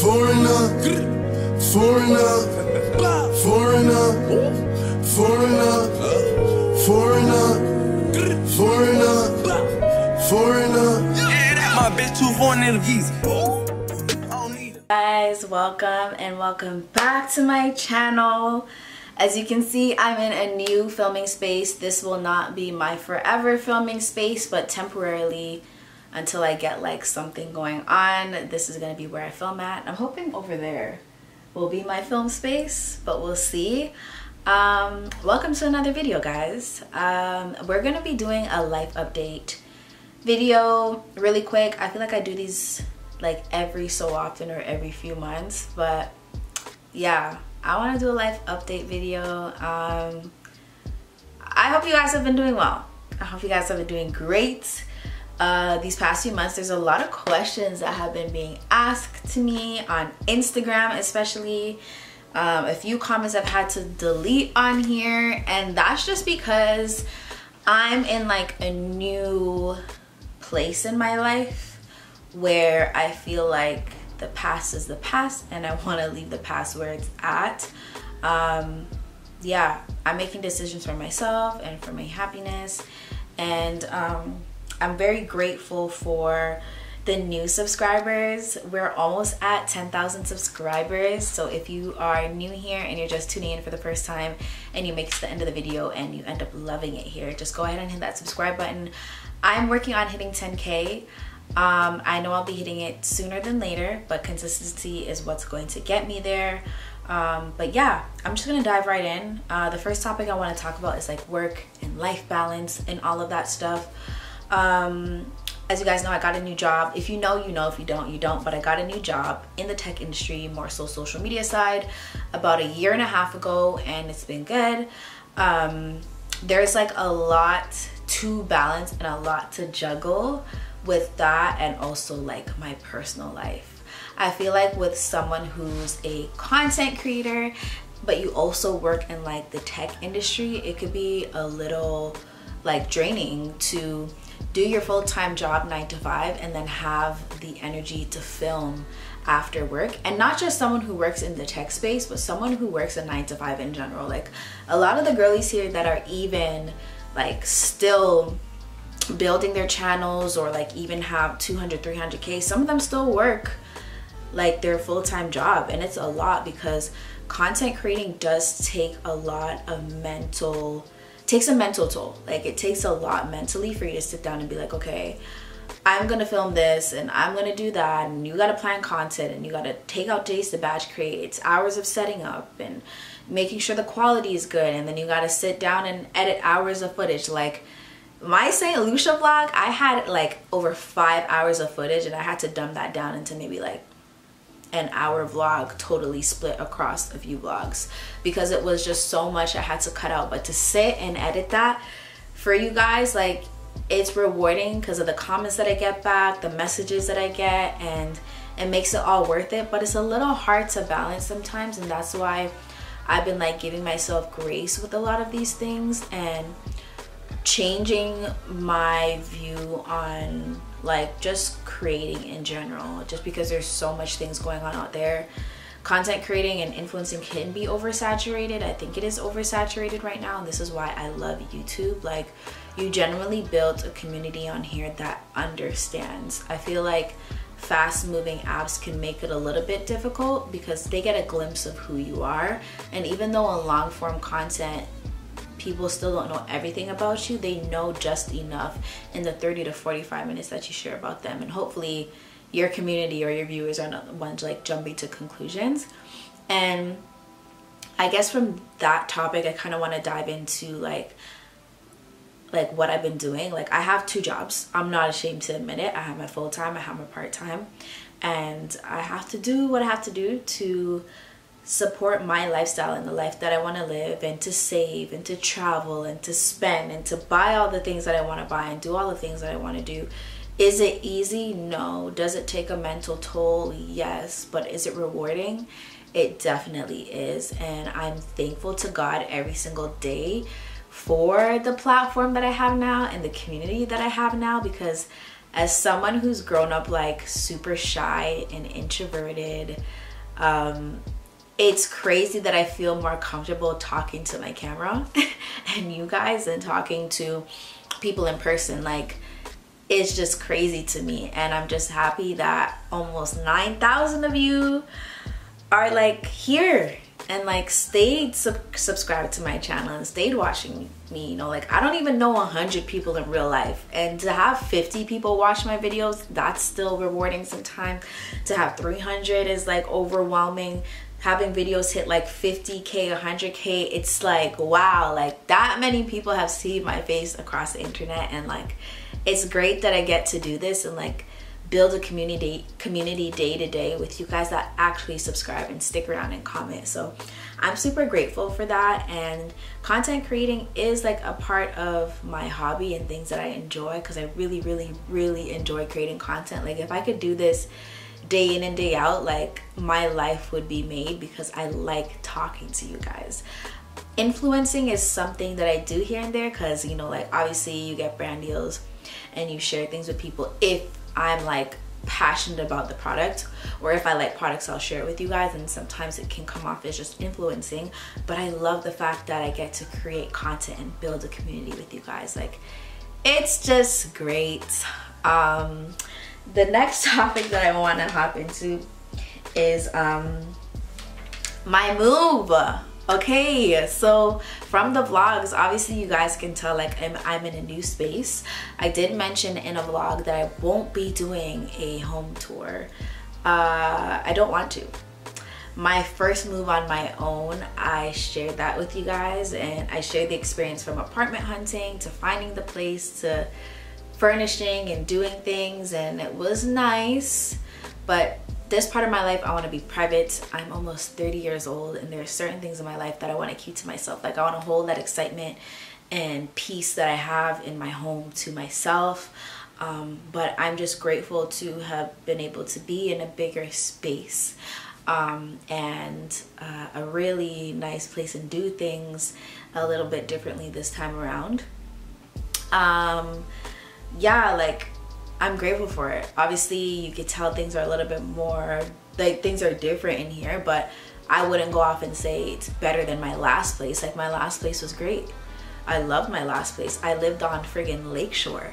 Foreigner, foreigner, foreigner, foreigner, foreigner, foreigner, foreigner. My bitch too foreign in the geese. Guys, welcome back to my channel. As you can see, I'm in a new filming space. This will not be my forever filming space, but temporarily until I get like something going on, this is gonna be where I film at. I'm hoping over there will be my film space, but we'll see. Welcome to another video, guys. We're gonna be doing a life update video really quick. I feel like I do these like every so often or every few months, but yeah, I want to do a life update video. I hope you guys have been doing well. I hope you guys have been doing great. These past few months, there's a lot of questions that have been being asked to me on Instagram, especially. A few comments I've had to delete on here, and that's just because I'm in like a new place in my life where I feel like the past is the past and I want to leave the past where it's at. Yeah, I'm making decisions for myself and for my happiness, and I'm very grateful for the new subscribers. We're almost at 10,000 subscribers, so if you are new here and you're just tuning in for the first time and you make it to the end of the video and you end up loving it here, just go ahead and hit that subscribe button. I'm working on hitting 10K. I know I'll be hitting it sooner than later, but consistency is what's going to get me there. But yeah, I'm just gonna dive right in. The first topic I want to talk about is like work and life balance and all of that stuff. As you guys know, I got a new job. If you know, you know. If you don't, you don't. But I got a new job in the tech industry, more so social media side, about 1.5 years ago, and it's been good. There's like a lot to balance and a lot to juggle with that, and also like my personal life. I feel like with someone who's a content creator, but you also work in like the tech industry, it could be a little like draining to do your full-time job 9 to 5 and then have the energy to film after work. And not just someone who works in the tech space, but someone who works a 9 to 5 in general. Like a lot of the girlies here that are even like still building their channels or like even have 200, 300K, some of them still work like their full-time job, and it's a lot because content creating does take a lot of takes a mental toll. Like it takes a lot mentally for you to sit down and be like, okay, I'm gonna film this and I'm gonna do that, and you gotta plan content and you gotta take out days to batch create. It's hours of setting up and making sure the quality is good, and then you gotta sit down and edit hours of footage. Like my St. Lucia vlog, I had like over 5 hours of footage, and I had to dumb that down into maybe like an hour vlog, totally split across a few vlogs because it was just so much I had to cut out. But to sit and edit that for you guys, like it's rewarding because of the comments that I get back, the messages that I get, and it makes it all worth it. But it's a little hard to balance sometimes, and that's why I've been like giving myself grace with a lot of these things and changing my view on like just creating in general, just because there's so much things going on out there. Content creating and influencing can be oversaturated. I think it is oversaturated right now, and this is why I love YouTube. Like you generally build a community on here that understands. I feel like fast moving apps can make it a little bit difficult because they get a glimpse of who you are, and even though on long form content people still don't know everything about you, they know just enough in the 30 to 45 minutes that you share about them, and hopefully your community or your viewers are not the ones like jumping to conclusions. And I guess from that topic I kind of want to dive into like what I've been doing. Like I have 2 jobs. I'm not ashamed to admit it. I have my full-time, I have my part-time, and I have to do what I have to do to support my lifestyle and the life that I want to live, and to save and to travel and to spend and to buy all the things that I want to buy and do all the things that I want to do. Is it easy? No. Does it take a mental toll? Yes. But is it rewarding? It definitely is, and I'm thankful to God every single day for the platform that I have now and the community that I have now, because as someone who's grown up like super shy and introverted, it's crazy that I feel more comfortable talking to my camera and you guys than talking to people in person. Like, it's just crazy to me, and I'm just happy that almost 9,000 of you are like here and like stayed subscribed to my channel and stayed watching me. You know, like, I don't even know 100 people in real life, and to have 50 people watch my videos, that's still rewarding sometimes. To have 300 is like overwhelming. Having videos hit like 50K, 100K, it's like, wow, like that many people have seen my face across the internet, and like, it's great that I get to do this and like build a community day to day with you guys that actually subscribe and stick around and comment. So I'm super grateful for that, and content creating is like a part of my hobby and things that I enjoy, because I really enjoy creating content. Like, if I could do this day in and day out, like, my life would be made, because I like talking to you guys. Influencing is something that I do here and there, because, you know, like, obviously you get brand deals and you share things with people. If I'm like passionate about the product, or if I like products, I'll share it with you guys, and sometimes it can come off as just influencing. But I love the fact that I get to create content and build a community with you guys. Like, it's just great. The next topic that I want to hop into is my move. Okay, so from the vlogs, obviously you guys can tell like I'm in a new space. I did mention in a vlog that I won't be doing a home tour. I don't want to. My first move on my own, I shared that with you guys, and I shared the experience from apartment hunting to finding the place to furnishing and doing things, and it was nice. But this part of my life, I want to be private. I'm almost 30 years old, and there are certain things in my life that I want to keep to myself. Like, I want to hold that excitement and peace that I have in my home to myself. But I'm just grateful to have been able to be in a bigger space and a really nice place, and do things a little bit differently this time around. Yeah, like, I'm grateful for it. Obviously, you could tell things are a little bit more, like, things are different in here, but I wouldn't go off and say it's better than my last place. Like, my last place was great. I loved my last place. I lived on friggin' Lakeshore.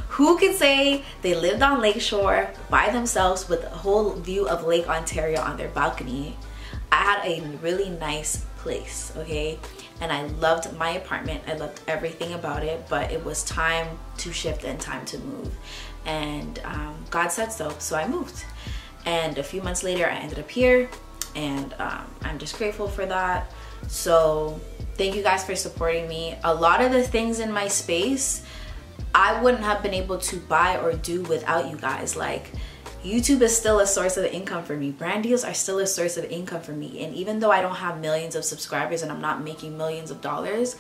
Who could say they lived on Lakeshore by themselves with a whole view of Lake Ontario on their balcony? I had a really nice place, okay? And I loved my apartment. I loved everything about it, but it was time to shift and time to move. And God said so I moved. And a few months later, I ended up here, and I'm just grateful for that. So thank you guys for supporting me. A lot of the things in my space, I wouldn't have been able to buy or do without you guys. Like, YouTube is still a source of income for me. Brand deals are still a source of income for me. And even though I don't have millions of subscribers and I'm not making millions of dollars,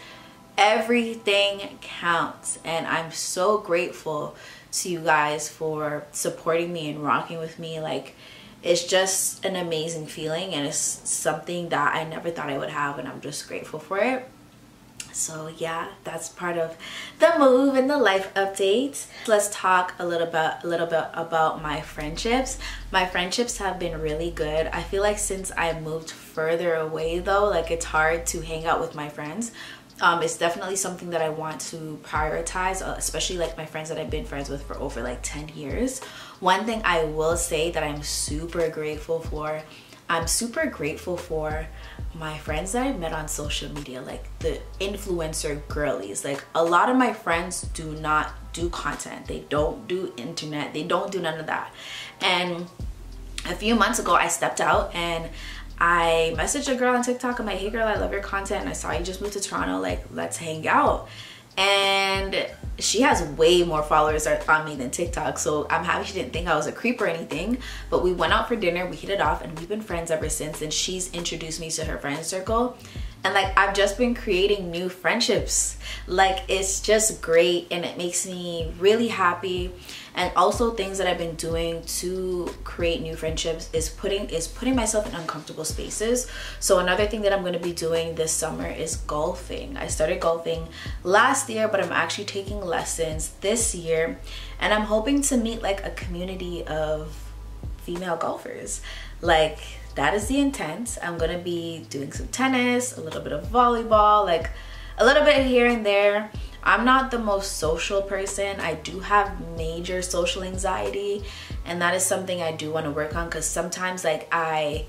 everything counts. And I'm so grateful to you guys for supporting me and rocking with me. Like, it's just an amazing feeling, and it's something that I never thought I would have, and I'm just grateful for it. So yeah, that's part of the move and the life update. Let's talk a little bit about my friendships. My friendships have been really good. I feel like since I moved further away though, like, it's hard to hang out with my friends. It's definitely something that I want to prioritize, especially like my friends that I've been friends with for over like 10 years. One thing I will say that I'm super grateful for, my friends that I met on social media, like the influencer girlies. Like, a lot of my friends do not do content. They don't do internet. They don't do none of that. And a few months ago, I stepped out and I messaged a girl on TikTok. I'm like, hey girl, I love your content, and I saw you just moved to Toronto. Like, let's hang out. And she has way more followers on me than TikTok, so I'm happy she didn't think I was a creep or anything. But we went out for dinner, we hit it off, and we've been friends ever since. And she's introduced me to her friend circle, And like I've just been creating new friendships. Like it's just great and it makes me really happy. And also things that I've been doing to create new friendships is putting myself in uncomfortable spaces. So another thing that I'm going to be doing this summer is golfing. I started golfing last year, but I'm actually taking lessons this year, and I'm hoping to meet like a community of female golfers. Like that is the intent. I'm going to be doing some tennis, a little bit of volleyball, like a little bit here and there. I'm not the most social person. I do have major social anxiety, and that is something I do want to work on, because sometimes like I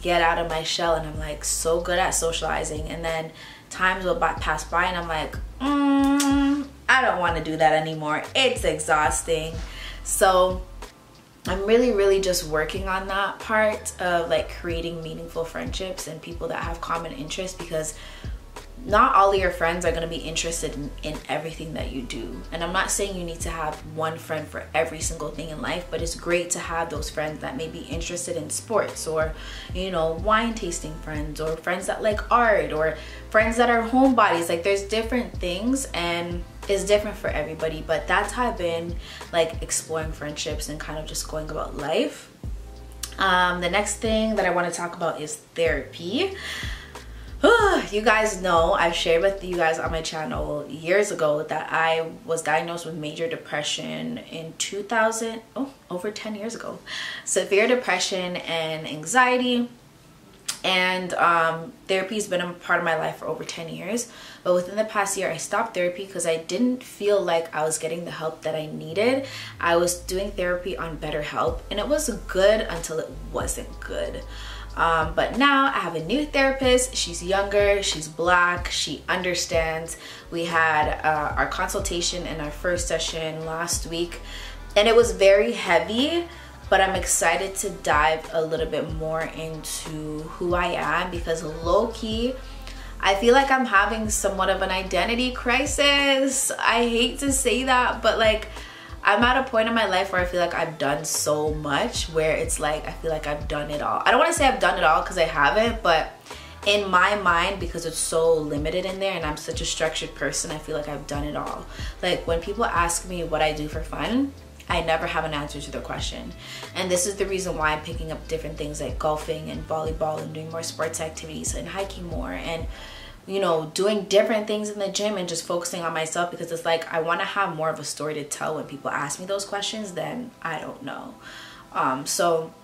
get out of my shell and I'm like so good at socializing, and then times will pass by and I'm like, I don't want to do that anymore. It's exhausting. So I'm really just working on that part of like creating meaningful friendships and people that have common interests, because not all of your friends are going to be interested in everything that you do. And I'm not saying you need to have one friend for every single thing in life, but it's great to have those friends that may be interested in sports, or, you know, wine tasting friends, or friends that like art, or friends that are homebodies. Like there's different things and it's different for everybody, but that's how I've been like exploring friendships and kind of just going about life. The next thing that I want to talk about is therapy. You guys know, I've shared with you guys on my channel years ago that I was diagnosed with major depression in 2000, over 10 years ago. Severe depression and anxiety. And therapy has been a part of my life for over 10 years. But within the past year, I stopped therapy because I didn't feel like I was getting the help that I needed. I was doing therapy on BetterHelp, and it was good until it wasn't good. But now I have a new therapist. She's younger, she's Black, she understands. We had our consultation in our first session last week, and it was very heavy, but I'm excited to dive a little bit more into who I am, because low-key, I feel like I'm having somewhat of an identity crisis. I hate to say that, but like I'm at a point in my life where I feel like I've done so much, where it's like I feel like I've done it all. I don't want to say I've done it all because I haven't, but in my mind, because it's so limited in there and I'm such a structured person, I feel like I've done it all. Like when people ask me what I do for fun, I never have an answer to the question. And this is the reason why I'm picking up different things like golfing and volleyball and doing more sports activities and hiking more, and you know, doing different things in the gym and just focusing on myself, because it's like I want to have more of a story to tell when people ask me those questions. Then I don't know. So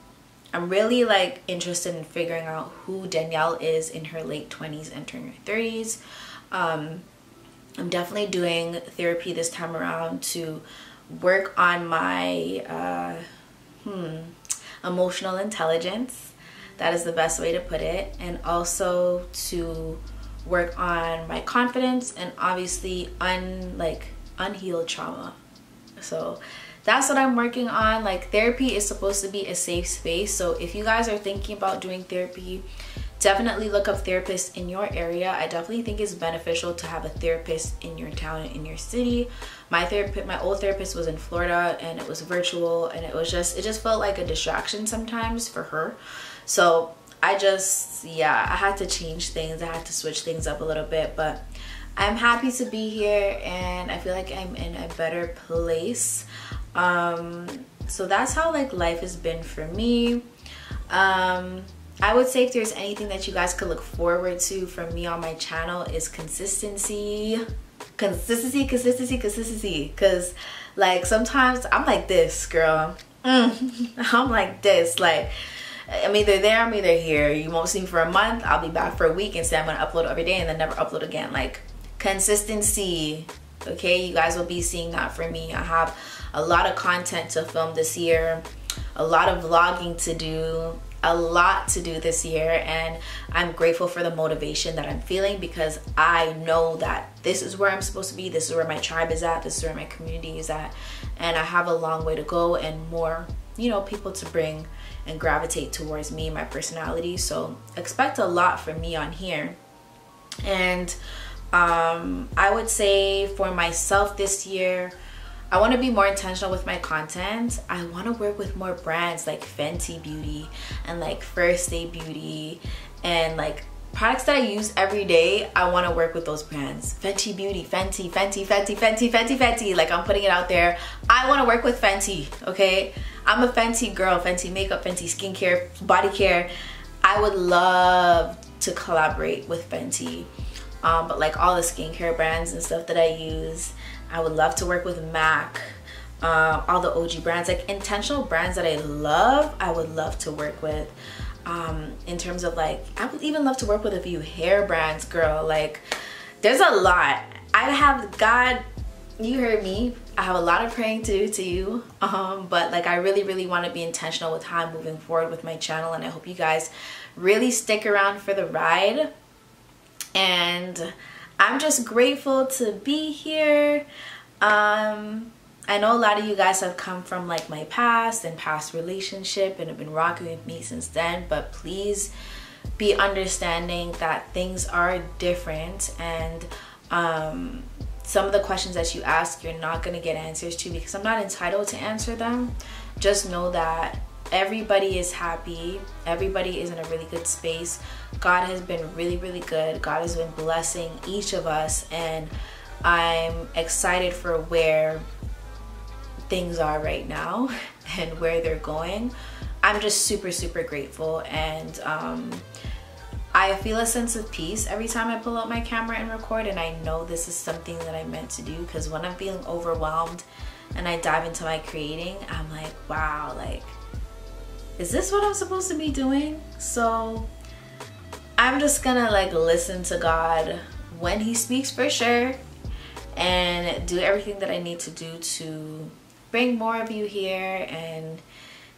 I'm really like interested in figuring out who Danielle is in her late 20s, entering her 30s. I'm definitely doing therapy this time around to work on my emotional intelligence. That is the best way to put it. And also to work on my confidence and obviously unhealed trauma. So that's what I'm working on. Like therapy is supposed to be a safe space. So if you guys are thinking about doing therapy, definitely look up therapists in your area. I definitely think it's beneficial to have a therapist in your town and in your city. My old therapist was in Florida, and it was virtual, and it just felt like a distraction sometimes for her. So I had to change things. I had to switch things up a little bit, but I'm happy to be here and I feel like I'm in a better place. So that's how like life has been for me. I would say if there's anything that you guys could look forward to from me on my channel is consistency. Because like sometimes I'm like this, girl. I'm like this, like I'm either there, I'm either here. You won't see me for a month, I'll be back for a week and say I'm gonna upload every day and then never upload again. Like consistency. Okay, you guys will be seeing that from me. I have a lot of content to film this year, a lot of vlogging to do, a lot to do this year, and I'm grateful for the motivation that I'm feeling, because I know that this is where I'm supposed to be, this is where my tribe is at, this is where my community is at, and I have a long way to go and more, you know, people to bring and gravitate towards me and my personality. So expect a lot from me on here. And I would say for myself this year, I want to be more intentional with my content. I want to work with more brands like Fenty Beauty and like First Day Beauty and like products that I use every day, I want to work with those brands. Fenty Beauty, Fenty, Fenty, Fenty, Fenty, Fenty, Fenty. Like, I'm putting it out there. I want to work with Fenty, okay? I'm a Fenty girl. Fenty makeup, Fenty skincare, body care. I would love to collaborate with Fenty. But like all the skincare brands and stuff that I use, I would love to work with MAC. All the OG brands, like intentional brands that I love, I would love to work with. In terms of like, I would even love to work with a few hair brands, girl. Like, there's a lot. I have, God, you heard me, I have a lot of praying to do to you, but like I really want to be intentional with how I'm moving forward with my channel, and I hope you guys really stick around for the ride. And I'm just grateful to be here. I know a lot of you guys have come from like my past and past relationship and have been rocking with me since then, but please be understanding that things are different, and some of the questions that you ask, you're not going to get answers to, because I'm not entitled to answer them. Just know that everybody is happy. Everybody is in a really good space. God has been really good. God has been blessing each of us, and I'm excited for where things are right now and where they're going. I'm just super grateful, and I feel a sense of peace every time I pull out my camera and record, and I know this is something that I'm meant to do, because when I'm feeling overwhelmed and I dive into my creating, I'm like, wow, like, is this what I'm supposed to be doing? So I'm just gonna like listen to God when he speaks, for sure, and do everything that I need to do to bring more of you here and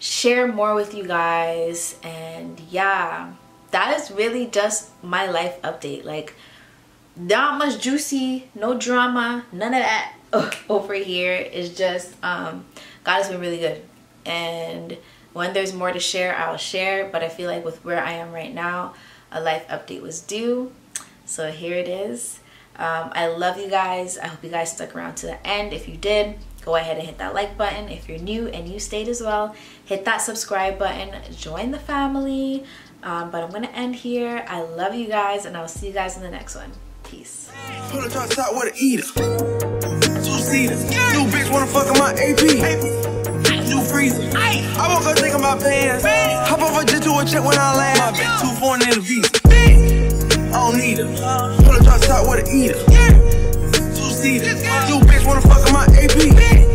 share more with you guys. And yeah, that is really just my life update. Like, not much juicy, no drama, none of that over here. It's just God has been really good, and when there's more to share, I'll share. But I feel like with where I am right now, a life update was due, so here it is. I love you guys. I hope you guys stuck around to the end. If you did, go ahead and hit that like button. If you're new and you stayed as well, hit that subscribe button, join the family. But I'm gonna end here. I love you guys, and I'll see you guys in the next one. Peace. Pull it top shot with an eater. Two-seater. New bitch wanna fuck in my AP. New freezer. I woke up thinking about pants. Hop off a jet to a check when I land. My bitch 2 foreign in a visa. I don't need her. Pull it top shot with an eater. Two-seater. New bitch wanna fuck in my AP.